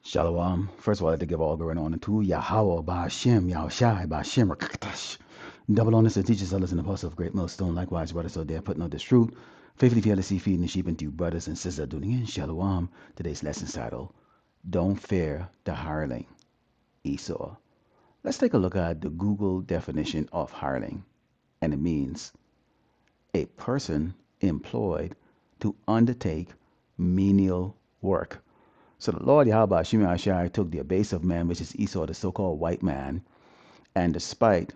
Shalom. First of all, I'd like to give all glory and honor to Yahweh, Ba'ashem, Yahushai, Ba'ashem, Rakatash. Double honors to teachers, elders, and apostles of Great Millstone. Likewise, brothers, so they're putting out this truth. Faithfully, fearlessly feeding the sheep into you, brothers and sisters, doing it. Shalom. Today's lesson title: Don't Fear the Hireling, Esau. Let's take a look at the Google definition of hireling, and it means a person employed to undertake menial work. So the Lord Yahweh Shimei Ashai took the base of man, which is Esau, the so-called white man, and despite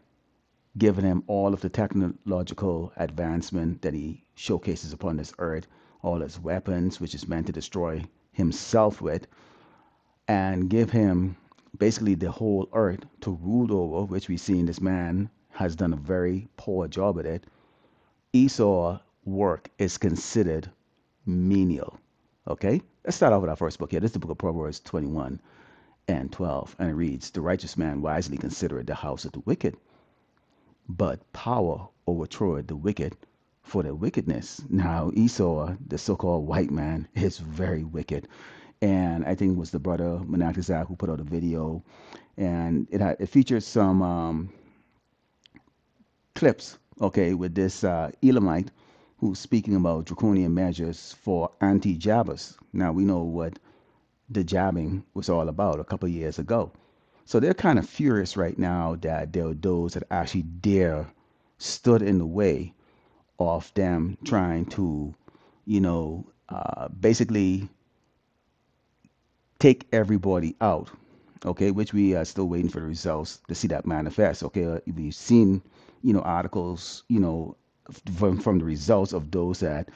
giving him all of the technological advancement that he showcases upon this earth, all his weapons, which is meant to destroy himself with, and give him basically the whole earth to rule over, which we see in this man has done a very poor job at it. Esau work is considered menial. Okay, let's start off with our first book here. This is the book of Proverbs 21 and 12, and it reads, "The righteous man wisely considereth the house of the wicked, but power overthroweth the wicked for their wickedness." Now, Esau, the so-called white man, is very wicked. And I think it was the brother Menachizak who put out a video, and it featured some clips, okay, with this Elamite who's speaking about draconian measures for anti-jabbers. Now we know what the jabbing was all about a couple of years ago. So they're kind of furious right now that there are those that actually dare stood in the way of them trying to, basically take everybody out. Okay, which we are still waiting for the results to see that manifest. Okay, we've seen, articles, from the results of those that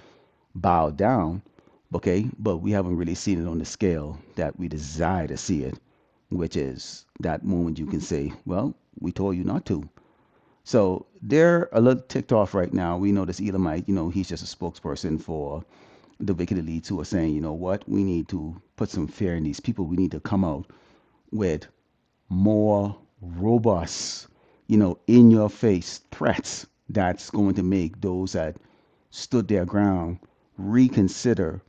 bow down. Okay, but we haven't really seen it on the scale that we desire to see it, which is that moment you can say, well, we told you not to. So they're a little ticked off right now. We know this Elamite, he's just a spokesperson for the wicked elites who are saying, you know what, we need to put some fear in these people. We need to come out with more robust, in your face threats that's going to make those that stood their ground reconsider,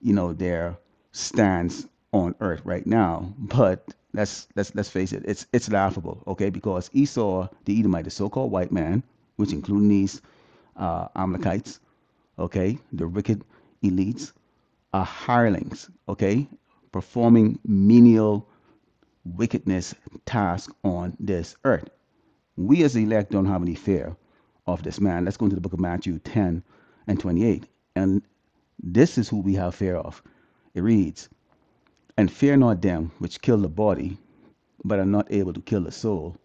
their stance on earth right now. But let's face it, it's laughable, okay? Because Esau, the Edomite, the so-called white man, which including these Amalekites, okay, the wicked elites, are hirelings, okay, performing menial wickedness task on this earth. We as the elect don't have any fear of this man. Let's go into the book of Matthew 10 and 28. And this is who we have fear of. It reads, "And fear not them which kill the body, but are not able to kill the soul,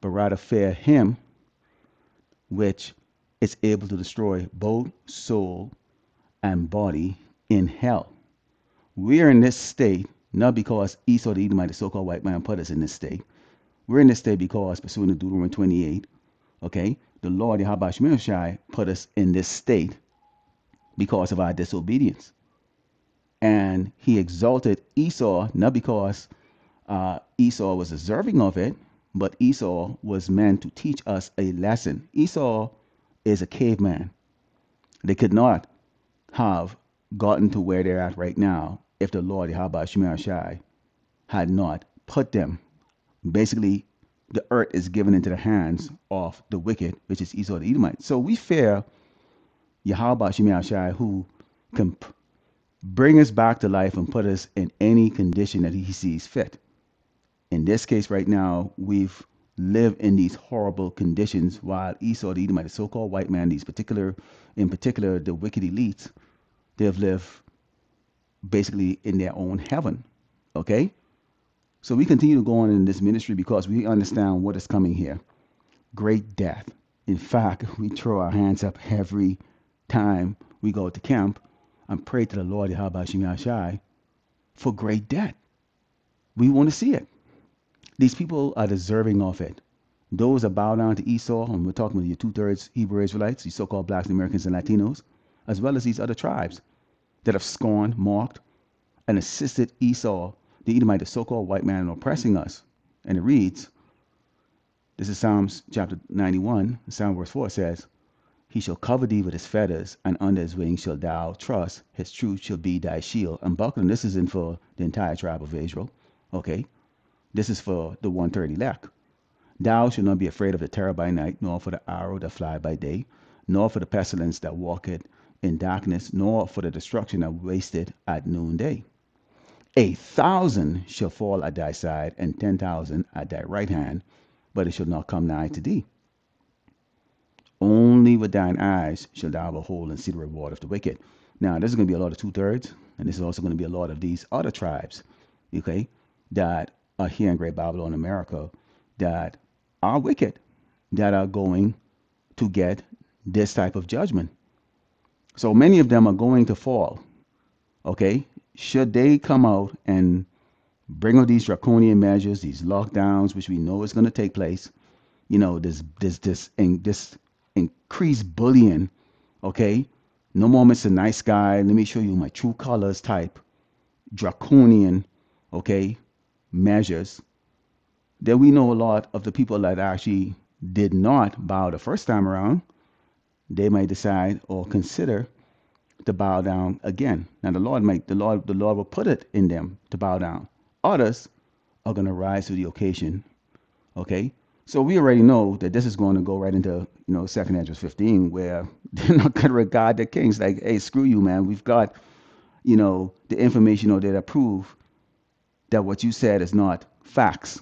but rather fear him which is able to destroy both soul and body in hell." We are in this state not because Esau the Edomite, the so-called white man, put us in this state. We're in this state because, pursuant to Deuteronomy 28, okay, the Lord Yahweh Shai put us in this state because of our disobedience. And he exalted Esau not because Esau was deserving of it, but Esau was meant to teach us a lesson. Esau is a caveman. They could not have gotten to where they're at right now if the Lord Yahweh Shai had not put them. Basically, the earth is given into the hands of the wicked, which is Esau the Edomite. So we fear Yahweh Shai, who can bring us back to life and put us in any condition that he sees fit. In this case right now, we've lived in these horrible conditions while Esau the Edomite, the so-called white man, in particular, the wicked elites, they have lived basically in their own heaven. Okay? So we continue to go on in this ministry because we understand what is coming here. Great death. In fact, we throw our hands up every time we go to camp and pray to the Lord Yahweh for great death. We want to see it. These people are deserving of it. Those that bow down to Esau, and we're talking about your two-thirds Hebrew Israelites, these so-called blacks, Americans, and Latinos, as well as these other tribes that have scorned, mocked, and assisted Esau, the Edomite, the so-called white man, in oppressing us. And it reads, this is Psalms chapter 91, Psalm verse 4 says, "He shall cover thee with his feathers, and under his wings shall thou trust. His truth shall be thy shield and buckler." And this is in for the entire tribe of Israel. Okay, this is for the 130 elect. Thou shalt not be afraid of the terror by night, nor for the arrow that fly by day, nor for the pestilence that walketh in darkness, nor for the destruction that wasteth at noonday. 1,000 shall fall at thy side, and 10,000 at thy right hand, but it shall not come nigh to thee. Only with thine eyes shall thou behold and see the reward of the wicked. Now, this is going to be a lot of two-thirds, and this is also going to be a lot of these other tribes, okay, that are here in Great Babylon, America, that are wicked, that are going to get this type of judgment. So many of them are going to fall, okay? Should they come out and bring out these draconian measures, these lockdowns, which we know is going to take place, this increased bullying, okay? No more Mr. Nice Guy. Let me show you my true colors type, draconian, okay, measures. Then we know a lot of the people that actually did not bow the first time around, they might decide or consider to bow down again. Now the Lord will put it in them to bow down. Others are going to rise to the occasion. Okay, so we already know that this is going to go right into Second Ezra 15, where they're not going to regard the kings like, hey, screw you, man. We've got the information or that prove that what you said is not facts.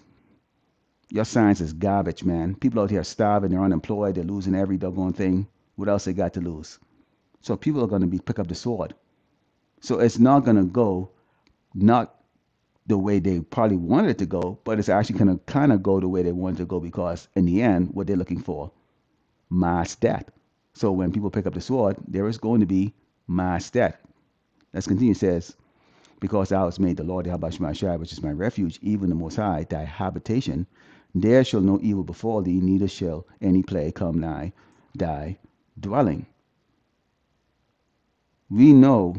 Your science is garbage, man. People out here are starving, they're unemployed, they're losing every doggone thing. What else they got to lose? So people are going to be pick up the sword. So it's not going to go not the way they probably wanted it to go, but it's actually going to kind of go the way they wanted to go because in the end, what they're looking for, mass death. So when people pick up the sword, there is going to be mass death. Let's continue. It says, because thou hast made the Lord Yahushua, which is my refuge, even the Most High, thy habitation, there shall no evil befall thee, neither shall any plague come nigh thy dwelling. We know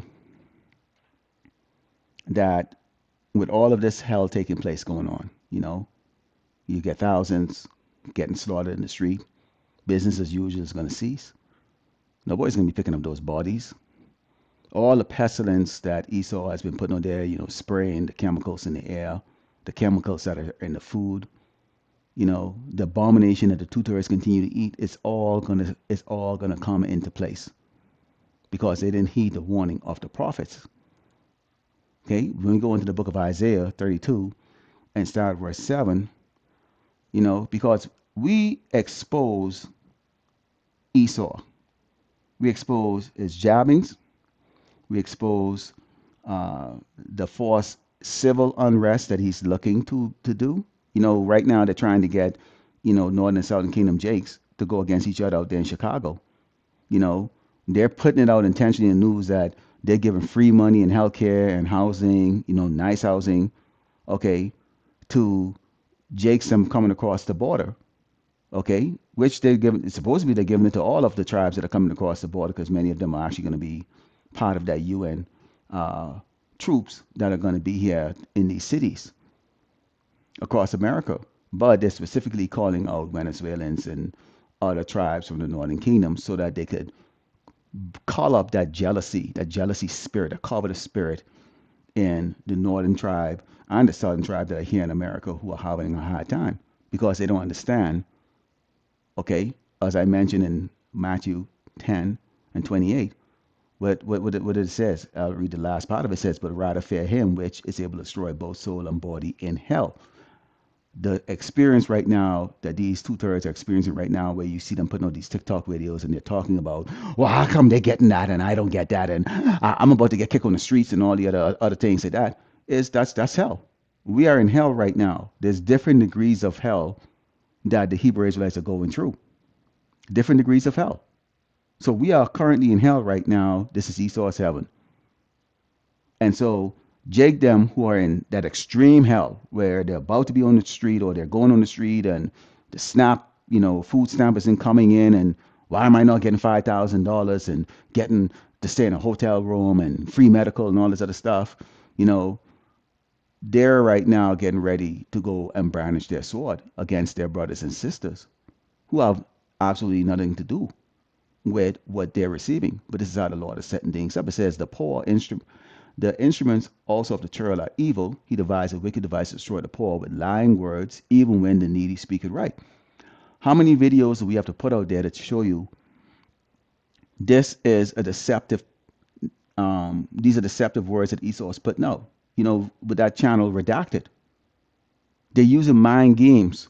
that with all of this hell taking place going on, you get thousands getting slaughtered in the street. Business as usual is going to cease. Nobody's going to be picking up those bodies. All the pestilence that Esau has been putting on there, spraying the chemicals in the air, the chemicals that are in the food, the abomination that the two-thirds continue to eat, it's all gonna come into place because they didn't heed the warning of the prophets. Okay, when we go into the book of Isaiah 32 and start verse 7, because we expose Esau, we expose his jabbings, we expose the false civil unrest that he's looking to do. Right now they're trying to get, Northern and Southern Kingdom Jakes to go against each other out there in Chicago. They're putting it out intentionally in the news that they're giving free money and healthcare and housing, nice housing, okay, to Jakes them coming across the border, okay, which they're giving, supposedly they're giving it to all of the tribes that are coming across the border because many of them are actually going to be part of that UN troops that are going to be here in these cities across America. But they're specifically calling out Venezuelans and other tribes from the Northern Kingdom so that they could call up that jealousy spirit, that covetous spirit in the Northern tribe and the Southern tribe that are here in America who are having a hard time because they don't understand. Okay, as I mentioned in Matthew 10 and 28, what it says. I'll read the last part of it. It says, but rather fear him which is able to destroy both soul and body in hell. The experience right now that these two-thirds are experiencing right now, where you see them putting out these TikTok videos and they're talking about, well, how come they're getting that and I don't get that, and I'm about to get kicked on the streets and all the other things like that, that's hell. We are in hell right now. There's different degrees of hell that the Hebrew Israelites are going through. Different degrees of hell. So we are currently in hell right now. This is Esau's heaven. And so Jake them who are in that extreme hell where they're about to be on the street or they're going on the street and the snap, food stamp isn't coming in, and why am I not getting $5,000 and getting to stay in a hotel room and free medical and all this other stuff, they're right now getting ready to go and brandish their sword against their brothers and sisters who have absolutely nothing to do with what they're receiving. But this is how the Lord is setting things up. It says the poor instrument, The instruments also of the churl are evil. He devised a wicked device to destroy the poor with lying words, even when the needy speak it right. How many videos do we have to put out there to show you this is a deceptive, these are deceptive words that Esau is putting out? You know, with that channel redacted. They're using mind games.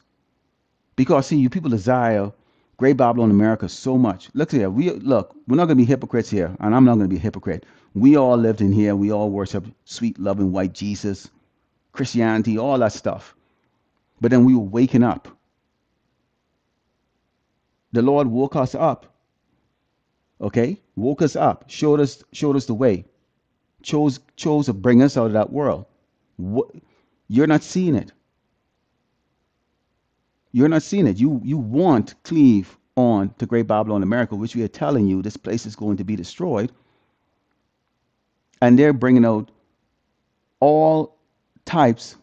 Because see, you people desire Great Babylon America so much. Look here, we're not gonna be hypocrites here, and I'm not gonna be a hypocrite. We all lived in here, we all worship sweet, loving white Jesus, Christianity, all that stuff. But then we were waking up. The Lord woke us up. Okay? Woke us up, showed us the way, chose to bring us out of that world. What, you're not seeing it. You're not seeing it. You want cleave on to Great Babylon America, which we are telling you this place is going to be destroyed. And they're bringing out all types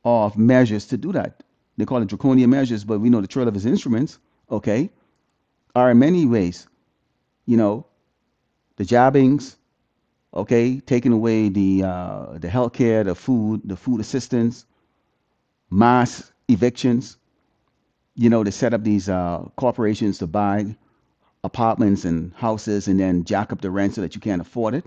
of measures to do that. They call it draconian measures, but we know the trail of his instruments, okay, are in many ways, you know, the jabbings, okay, taking away the health care, the food assistance, mass evictions. You know, they set up these corporations to buy apartments and houses and then jack up the rent so that you can't afford it.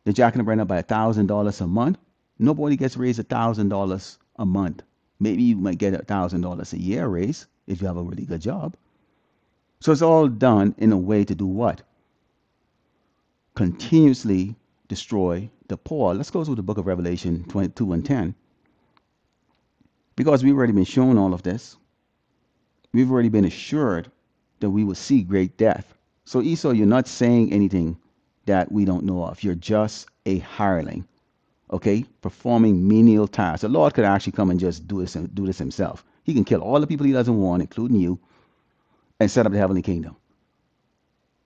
They're jacking the rent up by $1,000 a month. Nobody gets raised $1,000 a month. Maybe you might get $1,000 a year raise if you have a really good job. So it's all done in a way to do what? Continuously destroy the poor. Let's go to the book of Revelation 22 and 10. Because we've already been shown all of this. We've already been assured that we will see great death. So Esau, you're not saying anything that we don't know of. You're just a hireling, okay, performing menial tasks. The Lord could actually come and just do this himself. He can kill all the people he doesn't want, including you, and set up the heavenly kingdom.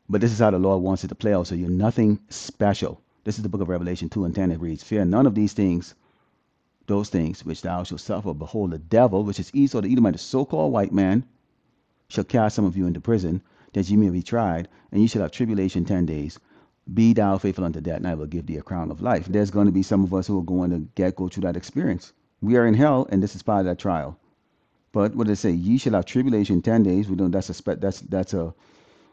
But this is how the Lord wants it to play out. So you're nothing special. This is the book of Revelation 2 and 10. It reads, fear none of these things, those things which thou shalt suffer. Behold, the devil, which is Esau the Edomite, the so-called white man, shall cast some of you into prison, that ye may be tried, and ye shall have tribulation 10 days. Be thou faithful unto death, and I will give thee a crown of life. There's going to be some of us who are going to go through that experience. We are in hell, and this is part of that trial. But what does it say? Ye shall have tribulation 10 days. We know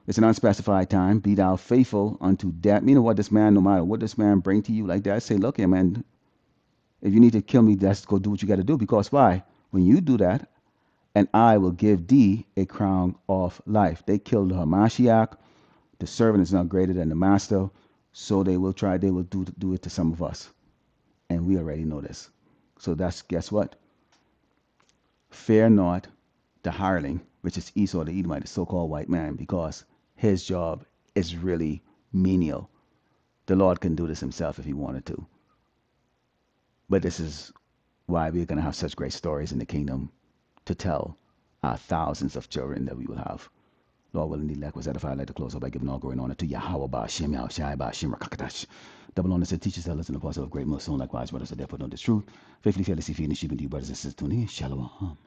it's an unspecified time. Be thou faithful unto death. Meaning what this man, no matter what this man bring to you like that, say, look here, man, if you need to kill me, let's go do what you got to do. Because why? When you do that, and I will give thee a crown of life. They killed Hamashiach. The servant is not greater than the master. So they will do it to some of us. And we already know this. So guess what? Fear not the hireling, which is Esau the Edomite, the so-called white man, because his job is really menial. The Lord can do this himself if he wanted to. But this is why we're going to have such great stories in the kingdom to tell our thousands of children that we will have. Lord willing, the elect was edified. I'd like to close up by giving all glory and honor to Yahweh Ba'ashem, Yahushai Ba'ashem, Rakakadash. Double honor said, teachers, elders, and apostles of great most soon, likewise, brothers, are therefore know this truth. Faithfully, fearlessly, feeding the sheep and you, brothers and sisters, tune in. Shalom.